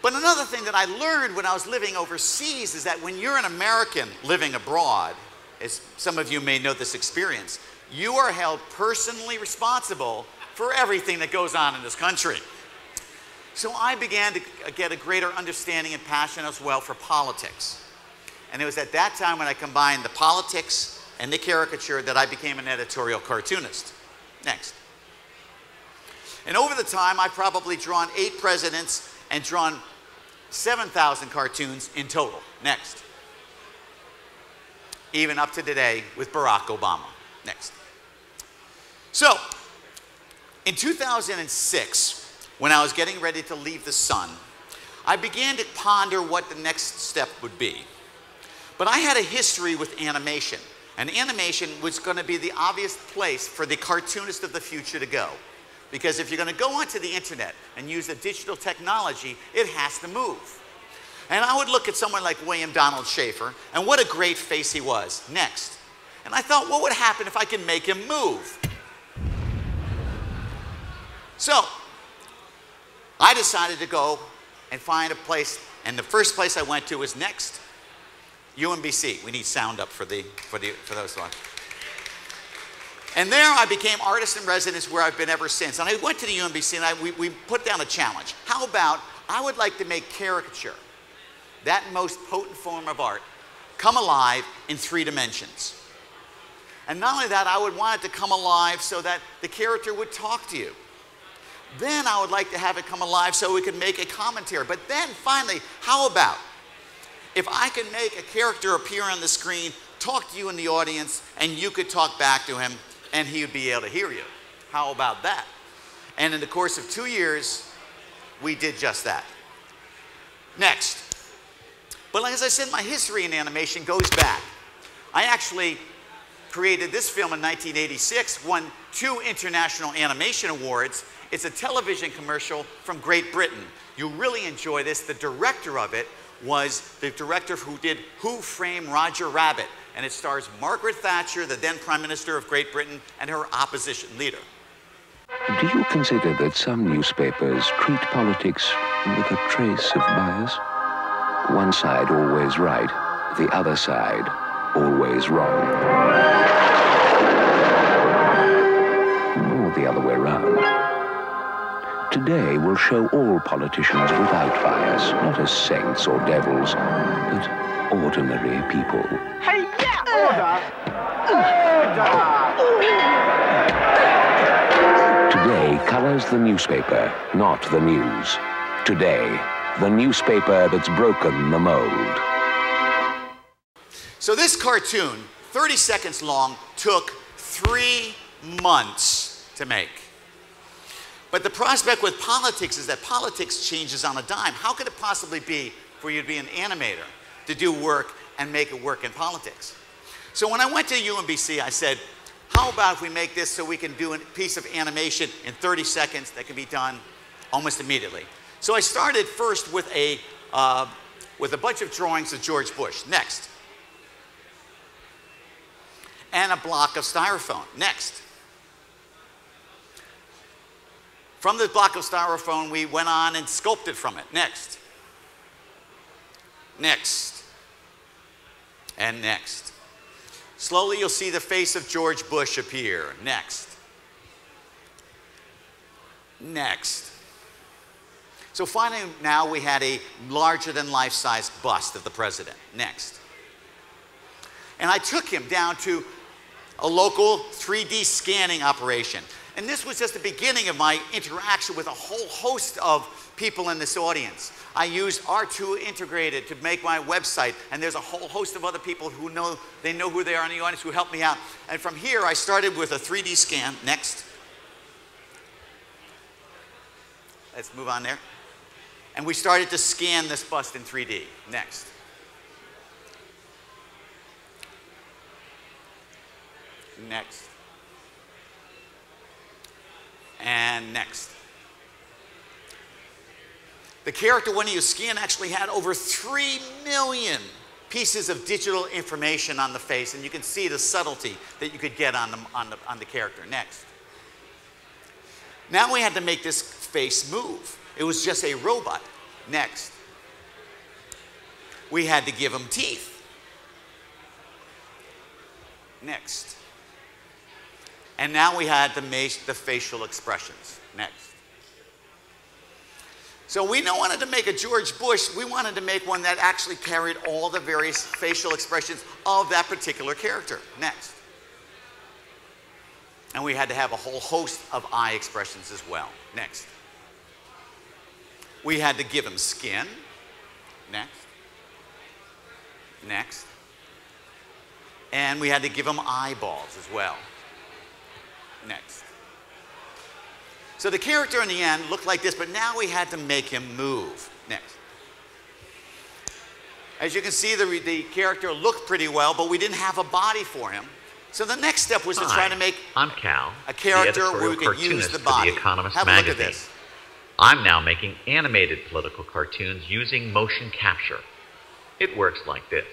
But another thing that I learned when I was living overseas is that when you're an American living abroad, as some of you may know this experience, you are held personally responsible for everything that goes on in this country. So I began to get a greater understanding and passion as well for politics. And it was at that time when I combined the politics and the caricature that I became an editorial cartoonist. Next. And over the time, I've probably drawn 8 presidents and drawn 7,000 cartoons in total. Next. Even up to today with Barack Obama. Next. So, in 2006, when I was getting ready to leave the Sun, I began to ponder what the next step would be. But I had a history with animation, and animation was going to be the obvious place for the cartoonist of the future to go. Because if you're going to go onto the internet and use the digital technology, it has to move. And I would look at someone like William Donald Schaefer, and what a great face he was. Next. And I thought, what would happen if I could make him move? So, I decided to go and find a place, and the first place I went to was Next, UMBC. We need sound up for those ones. And there I became artist in residence, where I've been ever since. And I went to the UMBC and we put down a challenge. How about, I would like to make caricature, that most potent form of art, come alive in 3 dimensions. And not only that, I would want it to come alive so that the character would talk to you. Then I would like to have it come alive so we could make a commentary. But then finally, how about if I could make a character appear on the screen, talk to you in the audience, and you could talk back to him, and he would be able to hear you? How about that? And in the course of 2 years, we did just that. Next. But as I said, my history in animation goes back. I actually created this film in 1986, won 2 International Animation Awards. It's a television commercial from Great Britain. You'll really enjoy this. The director of it was the director who did Who Framed Roger Rabbit? And it stars Margaret Thatcher, the then Prime Minister of Great Britain, and her opposition leader. Do you consider that some newspapers treat politics with a trace of bias? One side always right, the other side always wrong. Or the other way round. Today we'll show all politicians without bias, not as saints or devils, but ordinary people. Hey, yeah! Today colors the newspaper, not the news. Today, the newspaper that's broken the mold. So this cartoon, 30 seconds long, took 3 months to make. But the prospect with politics is that politics changes on a dime. How could it possibly be for you to be an animator, to do work and make it work in politics? So when I went to UMBC, I said, how about if we make this so we can do a piece of animation in 30 seconds that can be done almost immediately? So I started first with a bunch of drawings of George Bush. Next. And a block of styrofoam. Next. From the block of styrofoam, we went on and sculpted from it. Next. Next. And next. Slowly, you'll see the face of George Bush appear. Next. Next. So finally, now we had a larger-than-life-size bust of the president. Next. And I took him down to a local 3D scanning operation. And this was just the beginning of my interaction with a whole host of people in this audience. I used R2 Integrated to make my website, and there's a whole host of other people who know who they are in the audience who helped me out. And from here, I started with a 3D scan. Next. Let's move on there. And we started to scan this bust in 3D. Next. Next. And next. The character, when he was scanned, actually had over 3 million pieces of digital information on the face, and you can see the subtlety that you could get on the character. Next. Now we had to make this face move. It was just a robot. Next. We had to give him teeth. Next. And now we had the facial expressions. Next. So we wanted to make a George Bush, we wanted to make one that actually carried all the various facial expressions of that particular character. Next. And we had to have a whole host of eye expressions as well. Next. We had to give him skin. Next. Next. And we had to give him eyeballs as well. Next. So the character in the end looked like this, but now we had to make him move. Next. As you can see, the character looked pretty well, but we didn't have a body for him. So the next step was to try to make I'm Cal, a character where we could use the body. The Economist Have a magazine. look at this. I'm now making animated political cartoons using motion capture. It works like this.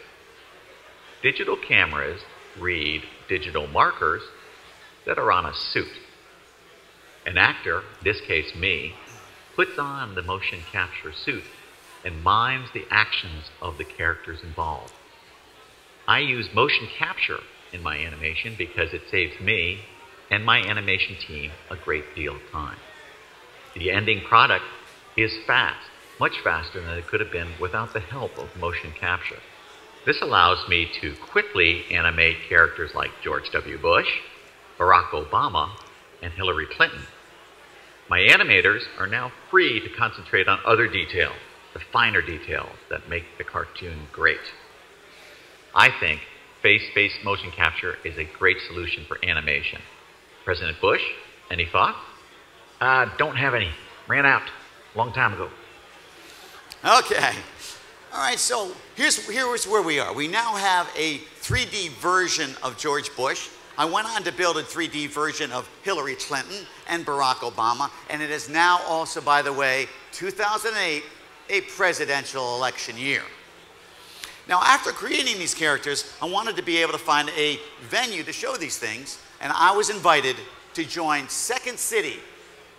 Digital cameras read digital markers that are on a suit. An actor, in this case me, puts on the motion capture suit and mimes the actions of the characters involved. I use motion capture in my animation because it saves me and my animation team a great deal of time. The ending product is fast, much faster than it could have been without the help of motion capture. This allows me to quickly animate characters like George W. Bush, Barack Obama, and Hillary Clinton. My animators are now free to concentrate on other details, the finer details that make the cartoon great. I think face-based motion capture is a great solution for animation. President Bush, any thoughts? Don't have any. Ran out a long time ago. Okay. All right, so here's where we are. We now have a 3D version of George Bush. I went on to build a 3D version of Hillary Clinton and Barack Obama, and it is now also, by the way, 2008, a presidential election year. Now, after creating these characters, I wanted to be able to find a venue to show these things, and I was invited to join Second City,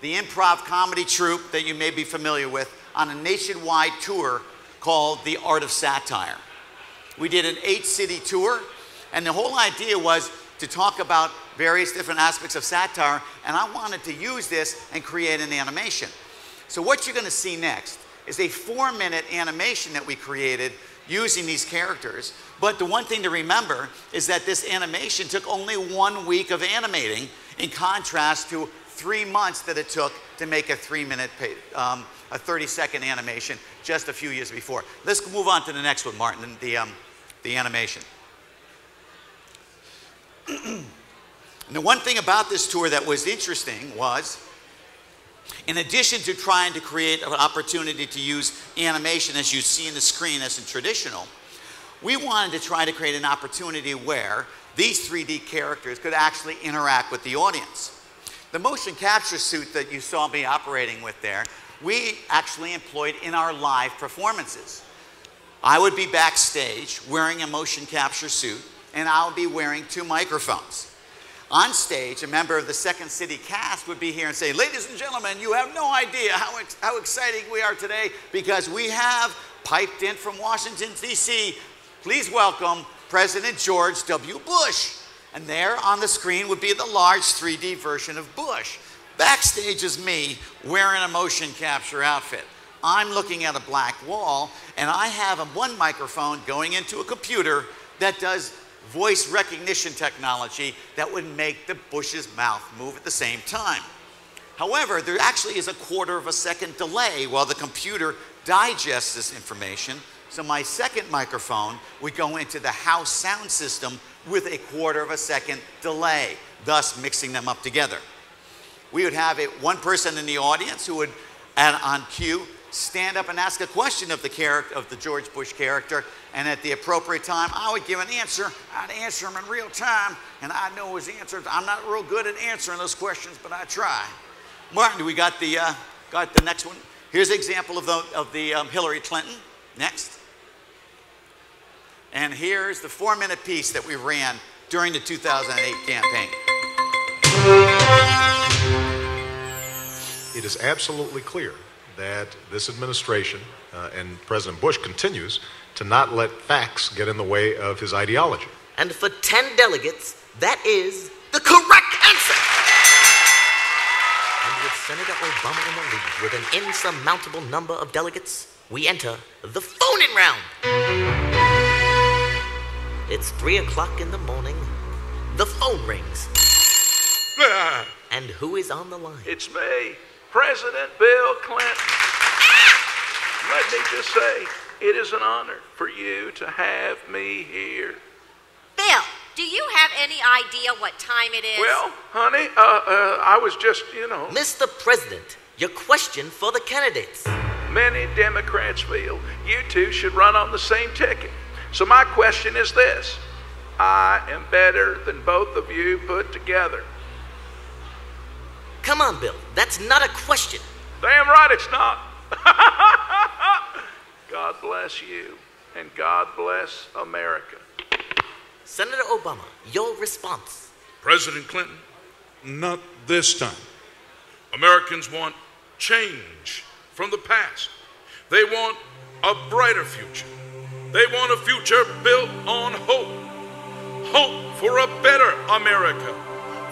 the improv comedy troupe that you may be familiar with, on a nationwide tour called the Art of Satire. We did an 8-city tour, and the whole idea was to talk about various different aspects of satire, and I wanted to use this and create an animation. So what you're going to see next is a 4-minute animation that we created using these characters. But the one thing to remember is that this animation took only 1 week of animating, in contrast to 3 months that it took to make a 30-second animation just a few years before. Let's move on to the next one, Martin, the animation. And the one thing about this tour that was interesting was, in addition to trying to create an opportunity to use animation as you see in the screen as in traditional, we wanted to try to create an opportunity where these 3D characters could actually interact with the audience. The motion capture suit that you saw me operating with there, we actually employed in our live performances. I would be backstage wearing a motion capture suit, and I would be wearing 2 microphones. On stage, a member of the Second City cast would be here and say, "Ladies and gentlemen, you have no idea how exciting we are today because we have piped in from Washington, D.C. Please welcome President George W. Bush." And there on the screen would be the large 3D version of Bush. Backstage is me wearing a motion capture outfit. I'm looking at a black wall, and I have one microphone going into a computer that does voice recognition technology that would make the Bush's mouth move at the same time. However, there actually is a 1/4 second delay while the computer digests this information. So my second microphone would go into the house sound system with a 1/4 second delay, thus mixing them up together. We would have one person in the audience who would, on cue, stand up and ask a question of the George Bush character, and at the appropriate time, I would give an answer. I'd answer them in real time, and I know his answers. I'm not real good at answering those questions, but I try. Martin, we got the next one. Here's an example of the Hillary Clinton. Next. And here's the 4-minute piece that we ran during the 2008 campaign. It is absolutely clear that this administration and President Bush continues to not let facts get in the way of his ideology. And for 10 delegates, that is the correct answer. And with Senator Obama in the lead with an insurmountable number of delegates, we enter the phone-in round. It's 3 o'clock in the morning. The phone rings. And who is on the line? It's me, President Bill Clinton. Let me just say, it is an honor for you to have me here. Bill, do you have any idea what time it is? Well, honey, I was just, Mr. President, your question for the candidates. Many Democrats feel you two should run on the same ticket. So my question is this. I am better than both of you put together. Come on, Bill. That's not a question. Damn right it's not. God bless you, and God bless America. Senator Obama, your response. President Clinton, not this time. Americans want change from the past. They want a brighter future. They want a future built on hope. Hope for a better America.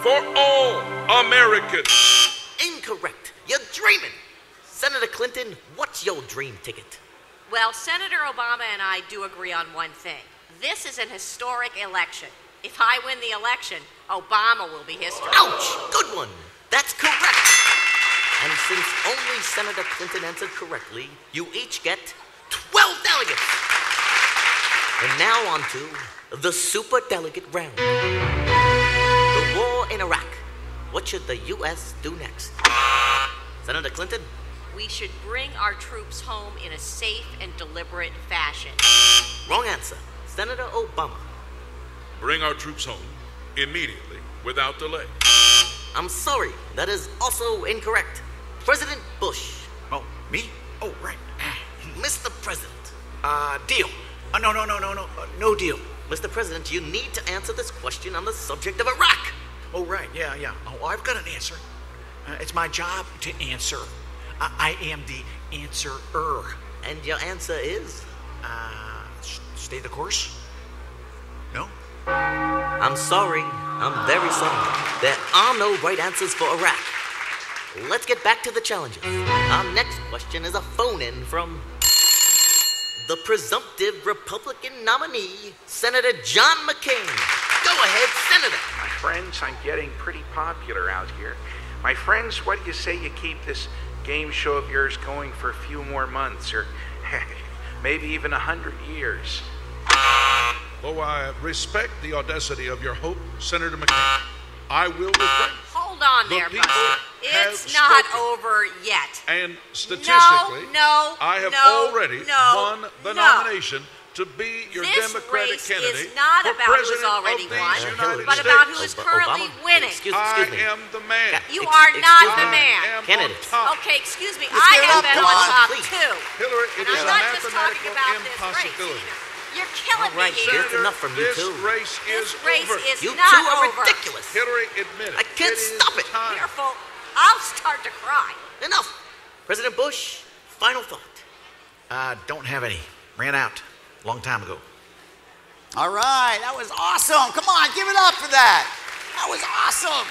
For all Americans. Incorrect. You're dreaming. Senator Clinton, what's your dream ticket? Well, Senator Obama and I do agree on one thing. This is an historic election. If I win the election, Obama will be history. Ouch! Good one. That's correct. And since only Senator Clinton answered correctly, you each get 12 delegates. And now on to the super delegate round. The war in Iraq. What should the U.S. do next? Senator Clinton? We should bring our troops home in a safe and deliberate fashion. Wrong answer. Senator Obama. Bring our troops home immediately, without delay. I'm sorry, that is also incorrect. President Bush. Oh, me? Oh, right. Mr. President. Deal. No. No deal. Mr. President, you need to answer this question on the subject of Iraq. Oh, right. Yeah. Oh, I've got an answer. It's my job to answer. I am the answerer. And your answer is? Stay the course? No? I'm sorry. I'm very sorry. There are no right answers for Iraq. Let's get back to the challenges. Our next question is a phone-in from the presumptive Republican nominee, Senator John McCain. Go ahead, Senator. My friends, I'm getting pretty popular out here. My friends, what do you say you keep this game show of yours going for a few more months, or maybe even 100 years? Though I respect the audacity of your hope, Senator McCain, I will refrain. Hold on The there, people Buster. have It's not spoken. over yet. And statistically, I have already won the no. nomination to be your This Democratic race candidate is not for about who's President already of these won, United but States. about who is currently Obama? winning. Excuse I me. am the man. You are not the I man. am Candidate. on top. Okay, excuse me. Let's I get it have up, been come on on, top please. too. Hillary, it And is I'm a not just talking mathematical about this race. impossibility. You're killing All right, me here. that's enough from you This two. race This is race over. is You not two are over. ridiculous. Hillary, admit it. I can't is stop it. time. Careful. I'll start to cry. Enough. President Bush, final thought. Don't have any. Ran out a long time ago. All right, that was awesome. Come on, give it up for that. That was awesome.